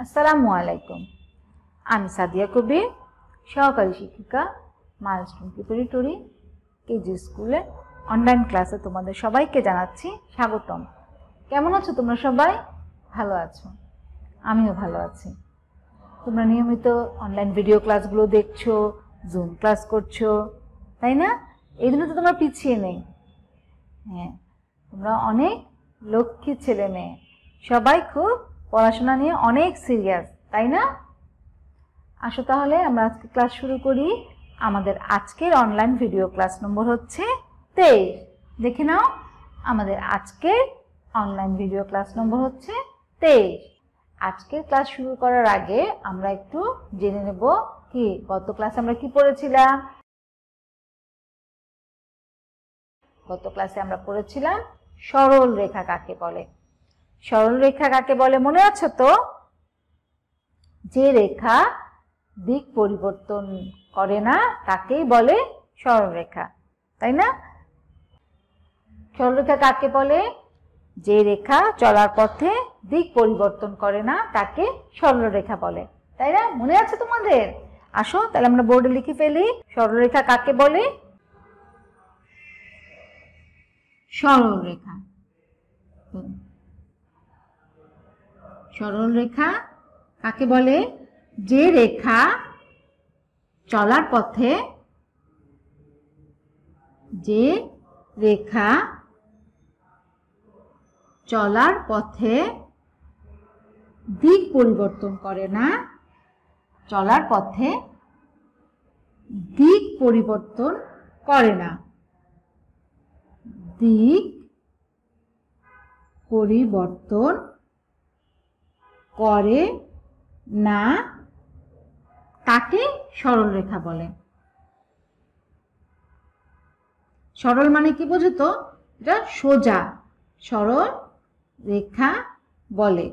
আসসালামু আলাইকুম। আমি সাদিয়া কবির, সহকারী শিক্ষিকা, মাইলস্টোন প্রিপারেটরি কেজি স্কুলে অনলাইন ক্লাসে তোমাদের সবাইকে জানাচ্ছি স্বাগতম। কেমন আছো তোমরা সবাই? ভালো আছো? আমিও ভালো আছি। তোমরা নিয়মিত অনলাইন ভিডিও ক্লাসগুলো দেখছো, জুম ক্লাস করছো, তাই না? এই জন্য তো তোমরা পিছিয়ে নেই। হ্যাঁ, তোমরা অনেক লক্ষ্মী ছেলে মেয়ে, সবাই খুব পড়াশোনা নিয়ে অনেক সিরিয়াস, তাই না? আসো তাহলে আমরা আজকে ক্লাস শুরু করি। আমাদের আজকের অনলাইন ভিডিও ক্লাস নম্বর হচ্ছে 23। দেখে নাও, আমাদের আজকের অনলাইন ভিডিও ক্লাস নম্বর হচ্ছে 23। আজকের ক্লাস শুরু করার আগে আমরা একটু জেনে নেব কি গত ক্লাসে আমরা কি পড়েছিলাম। গত ক্লাসে আমরা পড়েছিলাম সরল রেখা কাকে বলে। সরল রেখা কাকে বলে মনে আছে তো? যে রেখা দিক পরিবর্তন করে না তাকেই বলে সরল রেখা, তাই না? সরল রেখা কাকে বলে? যে রেখা চলার পথে দিক পরিবর্তন করে না তাকে সরল রেখা বলে, তাই না? মনে আছে তোমাদের? আসো তাহলে আমরা বোর্ডে লিখে ফেলি। সরল রেখা কাকে বলে? সরল রেখা। সরল রেখা কাকে বলে? যে রেখা চলার পথে দিক পরিবর্তন করে না, চলার পথে দিক পরিবর্তন করে না, দিক পরিবর্তন করে না তাকে সরল রেখা বলে। সরল মানে কি বোঝো তো? এটা সোজা, সরল রেখা বলে।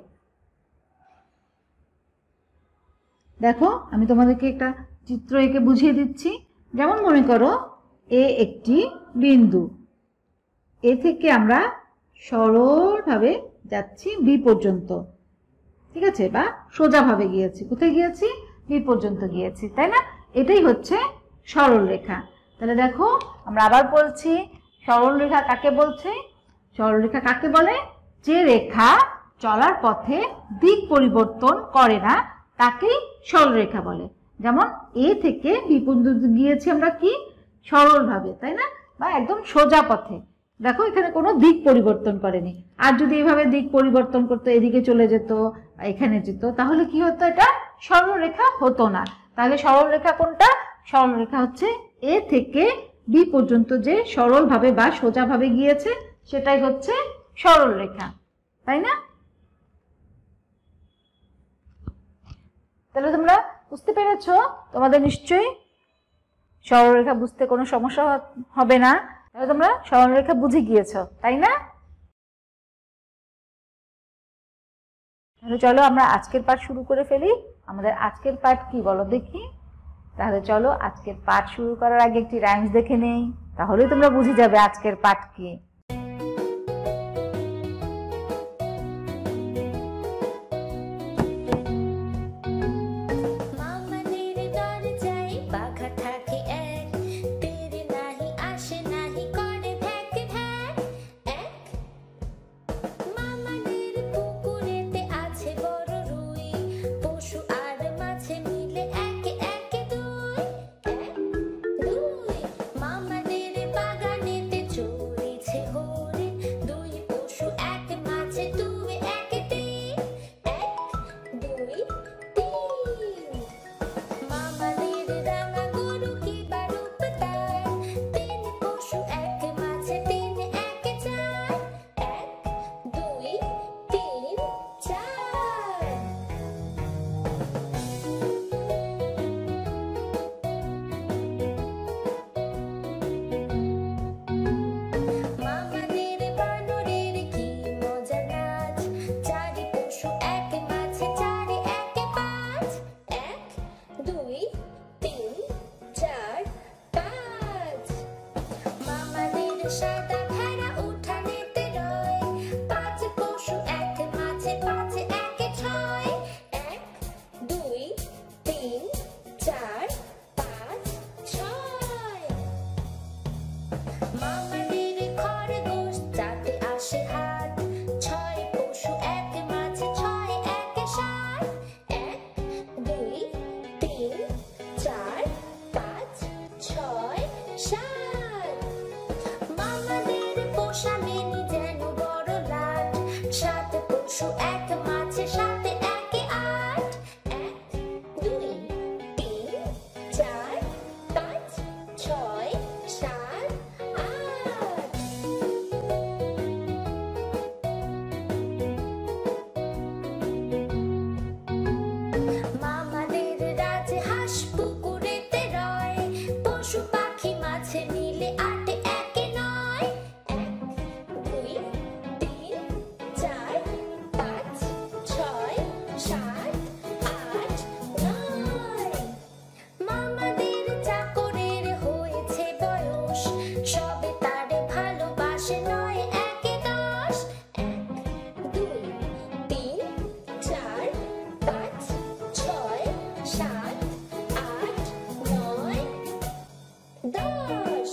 দেখো আমি তোমাদেরকে একটা চিত্র এঁকে বুঝিয়ে দিচ্ছি। যেমন মনে করো এ একটি বিন্দু, এ থেকে আমরা সরলভাবে যাচ্ছি বি পর্যন্ত, ঠিক আছে? বা সোজাভাবে গিয়েছি, কোথায় গিয়েছি? বি পর্যন্ত গিয়েছি, তাই না? এটাই হচ্ছে সরল রেখা। তাহলে দেখো আমরা আবার বলছি, সরল রেখা কাকে বলছে? সরল রেখা কাকে বলে? যে রেখা চলার পথে দিক পরিবর্তন করে না তাকেই সরল রেখা বলে। যেমন এ থেকে বি পর্যন্ত গিয়েছি আমরা কি সরলভাবে, তাই না? বা একদম সোজা পথে। দেখো এখানে কোনো দিক পরিবর্তন করেনি। আর যদি এইভাবে দিক পরিবর্তন করতো, এদিকে চলে যেত, এখানে যেত, তাহলে কি হতো? এটা সরল রেখা হতো না। তাহলে সরল রেখা কোনটা? সরল রেখা হচ্ছে এ থেকে বি পর্যন্ত যে সরলভাবে বা সোজাভাবে গিয়েছে সেটাই হচ্ছে সরল রেখা, তাই না? তাহলে তোমরা বুঝতে পেরেছো? তোমাদের নিশ্চয়ই সরল রেখা বুঝতে কোনো সমস্যা হবে না। তাহলে তোমরা সরল রেখা বুঝে গিয়েছো, তাই না? তাহলে চলো আমরা আজকের পাঠ শুরু করে ফেলি। আমাদের আজকের পাঠ কি বলো দেখি? তাহলে চলো আজকের পাঠ শুরু করার আগে একটি রাইমস দেখে নেই, তাহলেই তোমরা বুঝে যাবে আজকের পাঠ কি। আছে সাথে একে আট। 1 2 3 4 5 6 7 8। মামাদের রাজে হাঁস পুকুরেতে রয়, পশু পাখি মাছে মিলে আটে একে নয়। 1 2 3 4 5 6 7 8 9। মামাদের চাকরের হয়েছে বয়স, সবে তারে ভালোবাসে নয় একে 10। 1 2 3 4 5 6 7 8 9 10।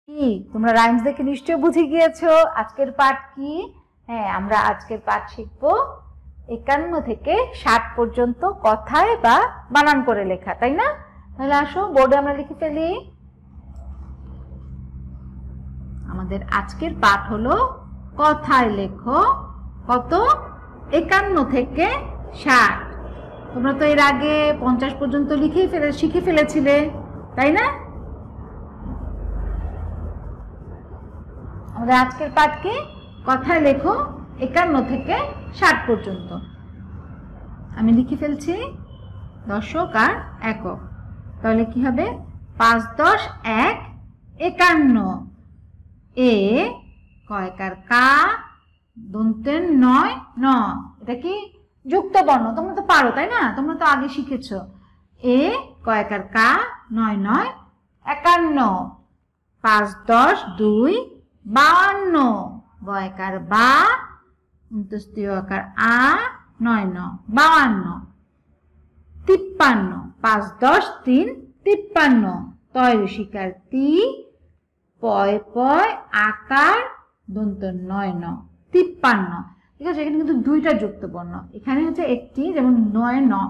কি তোমরা রাইমস দেখে নিশ্চয় বুঝে গিয়েছো আজকের পাঠ কি? হ্যাঁ, আমরা আজকের পাঠ শিখবো 51 থেকে 60 পর্যন্ত কথায় বা বানান করে লেখা, তাই না? তাহলে আসো বোর্ডে আমরা লিখে ফেলি। আমাদের আজকের পাঠ হলো কথায় লেখো কত 51 থেকে 60। তোমরা তো এর আগে 50 পর্যন্ত শিখে ফেলেছিলে, তাই না? আমাদের আজকের পাঠ কি? কথায় লেখো 51 থেকে 60 পর্যন্ত। আমি লিখে ফেলছি দশক আর একক। তাহলে কি হবে? 5 10 1 51। এ কয়কার কা, দন্তের নয় ন। এটা কি যুক্ত বর্ণ? তোমরা তো পারো, তাই না? তোমরা তো আগে শিখেছো। এ কয়কার কা, 9 9 51। 5 10 2 52। বয়কার বা, অন্তস্তীয় আকার আ, 9 9 52। 53। 5 10 3 53। তয় রসিকার তি, পয় পয় আকার দন্ত 9 9 53। ঠিক আছে, এখানে কিন্তু দুইটা যুক্ত বর্ণ। এখানে হচ্ছে একটি, যেমন 9 9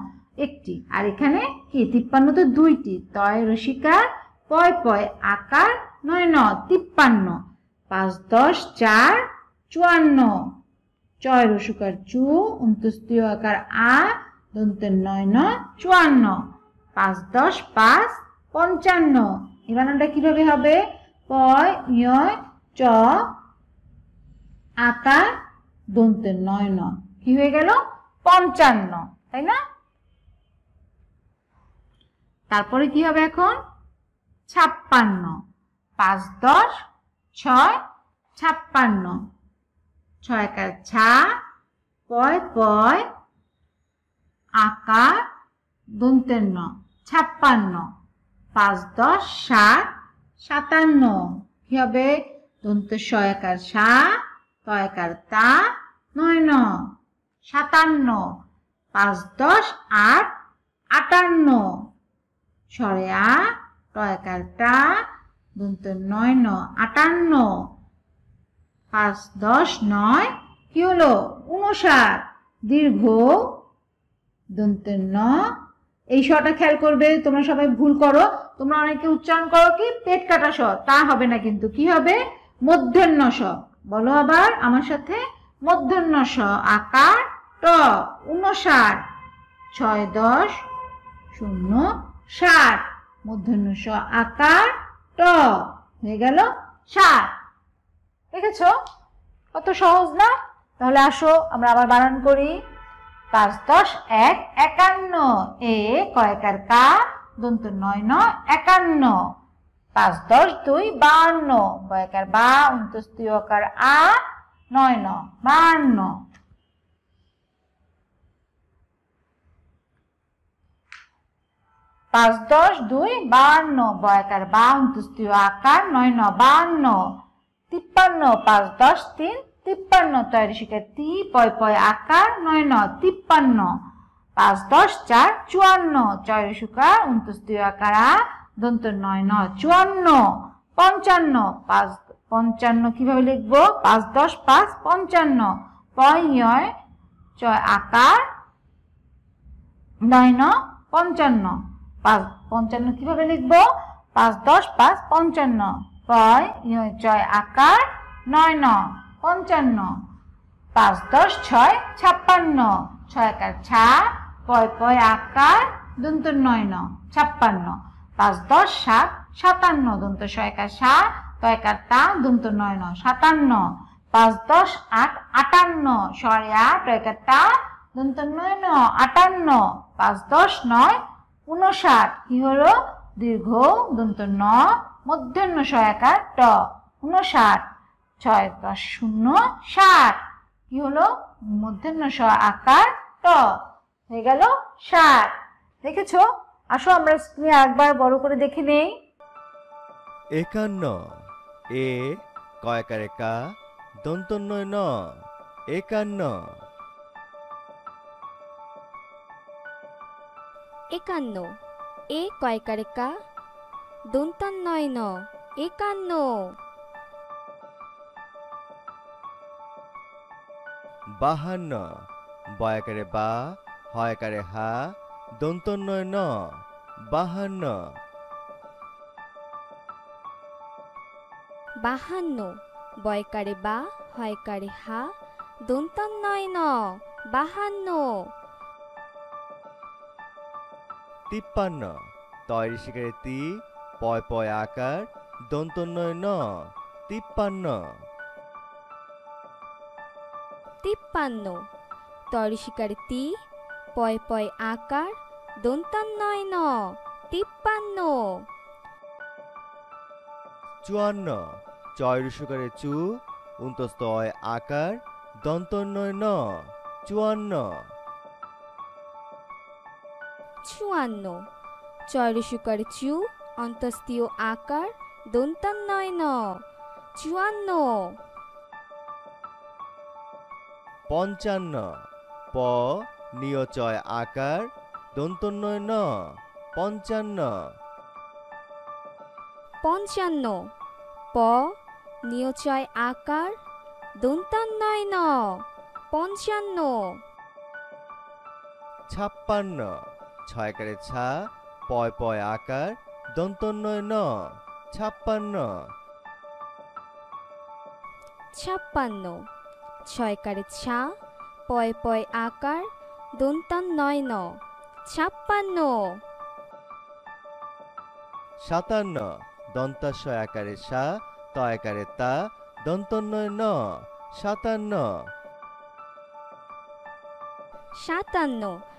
একটি, আর এখানে কি 53 তো দুইটি। তয় রসিকার পয় পয় আকার 9 9 53। 5 10 4 54। চয় রসুকার চু, অন্তস্তীয় আকার আ, দন্তের 9 9 54। 5 10 5 55। এই বানানটা কিভাবে হবে? পয় ইয় চ আকার দন্তের 9 9। কি হয়ে গেল? 55, তাই না? তারপরে কি হবে এখন? 56। 5 10 6 56। 6 একার ছা, পয় পয় আকার দন্তের ন 56। 5 10 7 57। কি হবে? দন্তের শ একার সা, ত একার তা, 9 9 57। 5 10 8 58। সরে আ, ট একার টা, দন্তের 9 9 58। 5 10 9 কি হলো? 59। দীর্ঘ দন্তের ন। এই শটা খেয়াল করবে, তোমরা সবাই ভুল করো। তোমরা অনেকে উচ্চারণ করো কি পেট কাটা স, তা হবে না কিন্তু। কি হবে? মূর্ধন্য স। বলো আবার আমার সাথে, মূর্ধন্য স আকার ট 59। 6 10 0 60। মূর্ধন্য স আকার ট হয়ে গেল 60। দেখেছো কত সহজ না? তাহলে আসো আমরা আবার বানান করি। 5 10 1 51। এ কয়কার কা, দন্ত 9 9 51। 5 10 2 52। বয়কার বা, অন্তস্তীয় আকার আ, 9 9 52। 5 10 2 52। বয়কার বা, অন্তস্তীয় আকার 9 9 52। 53। 5 10 3 53। তৈরি শিকার তি, পয় পয় আকার 9 9 53। 5 10 4 54। চয় সুকার অন্তস্তীয় আকার আ, দন্ত 9 9 54। 55। 5 55 কিভাবে লিখবো? 5 10 5 55। পয় চয় আকার 9 9 55। 5 55 কিভাবে লিখবো? 5 10 5 55 পয় ইয় চয় আকার 9 9 55 5 10 6 56 6 একার ছা পয় পয় আকার দন্ত 9 9 56 5 10 7 57 দন্ত 6 একার সা তয় একার তা দন্ত 9 9 57 5 10 8 58 সরে 8 একার তা দন্ত 9 9 58 5 10 9 59 কি হলো দীর্ঘ দন্ত ন মূর্ধন্য ষ একার ট 59 6 10 0 60 কি হলো মূর্ধন্য ষ আকার ট হয়ে গেল 60 দেখেছো আসো আমরা স্ক্রিনে আরেকবার বড় করে দেখে নেই 51 এ কয়কারে কা দন্তন্বয় ন 51 51 এ কয়কারে কা দন্তান্নয় ন 51 52 বয়কারে বা হয়কারে হা দন্তন্বয় ন 52 52 বয়কারে বা হয়কারে হা দন্তান্নয় ন 52 53 তয় শিকারে তি পয় পয় আকার দন্তন্বয় ন 53 53 তরি শিকারে তি পয় পয় আকার দন্তান্নয় ন 53 54 চয় ঋষুকারে চু উন্তস্তয় আকার দন্তন্বয় ন 54 54 চয় সুকার চু অন্তস্তীয় আকার দন্তান্নয় ন 54 55 প নিয়চয় আকার দন্তন্বয় ন 55 55 প নিয়চয় আকার দন্তান্নয় ন 55 56 ছয়কারে ছা পয় পয় আকার দন্তন্বয় ন 56 56 ছয়কারে ছা পয় পয় আকার দন্তান্নয় ন 56 57 দন্তাশয় আকারে সা তয়কারে তা দন্তন্বয় ন 57 57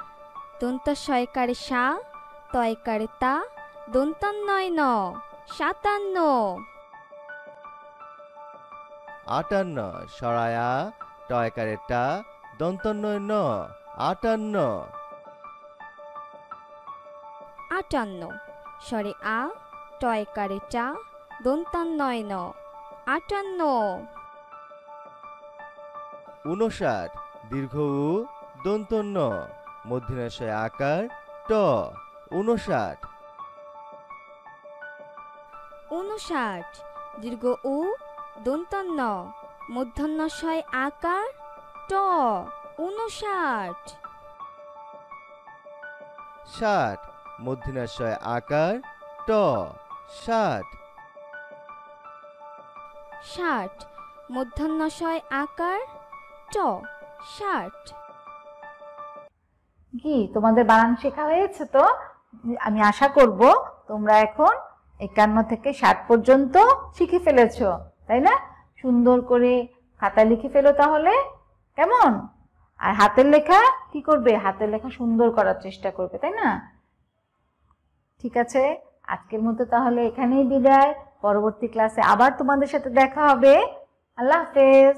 দন্তশয়কারে সা তয়কারে তা দন্তান্নয় ন 57 58 সরায়া টয়কারে টা দন্তন্বয় ন 58 58 স্বরে আ টয়কারে টা দন্তান্নয় ন 58 59 দীর্ঘ উ দন্তন্য মধ্যনাশয় আকার ট 59 59 দীর্ঘ উ দন্তান্ন মূর্ধন্যশয় আকার ট 59 60 মধ্যনাশয় আকার ট 60 60 মূর্ধন্যশয় আকার ট 60 কি তোমাদের বানান শেখা হয়েছে তো আমি আশা করব তোমরা এখন 51 থেকে 60 পর্যন্ত শিখে ফেলেছো তাই না সুন্দর করে খাতায় লিখে ফেলো তাহলে কেমন আর হাতের লেখা কি করবে হাতের লেখা সুন্দর করার চেষ্টা করবে তাই না ঠিক আছে আজকের মতো তাহলে এখানেই বিদায় পরবর্তী ক্লাসে আবার তোমাদের সাথে দেখা হবে আল্লাহ হাফেজ